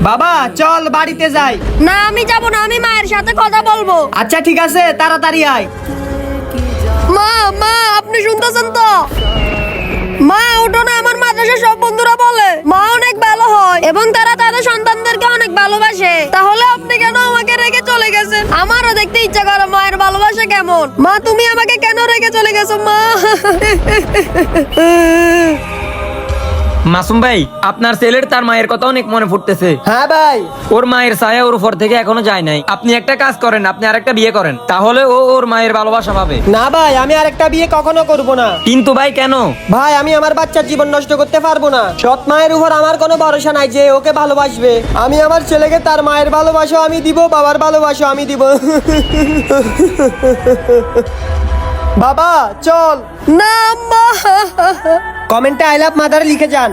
বাবা চল বাড়িতে যাই। না আমি যাব না, আমি মায়ের সাথে কথা বলবো। আচ্ছা ঠিক আছে, তাড়াতাড়ি আয়। মা মা আপনি শুনতেছেন তো? মা ওঠো না, আমার মাদ্রাসার সব বন্ধুরা বলে মা অনেক ভালো হয় এবং তারা তাদের সন্তানদেরকে অনেক ভালোবাসে। তাহলে আপনি কেন আমাকে রেখে চলে গেছেন? আমারও দেখতে ইচ্ছা করে মায়ের ভালোবাসা কেমন। মা তুমি আমাকে কেন রেখে চলে গেছো মা? মাসুম ভাই, আপনার ছেলের তার মায়ের কথা অনেক মনে পড়তেছে। হ্যাঁ ভাই। ওর মায়ের ছায়া ওর উপর থেকে এখনো যায় নাই। আপনি একটা কাজ করেন, আপনি আরেকটা বিয়ে করেন, তাহলে ও ওর মায়ের ভালোবাসা পাবে। না ভাই, আমি আরেকটা বিয়ে কখনো করব না। কিন্তু ভাই কেন? ভাই আমি আমার বাচ্চার জীবন নষ্ট করতে পারবো না। সৎ মায়ের উপর আমার কোনো ভরসা নাই যে ওকে ভালোবাসবে। আমি আমার ছেলেকে তার মায়ের ভালোবাসা আমি দিব, বাবার ভালোবাসা আমি দিব। বাবা চল। না মা। কমেন্টে আই লাভ মাদার লিখে যান।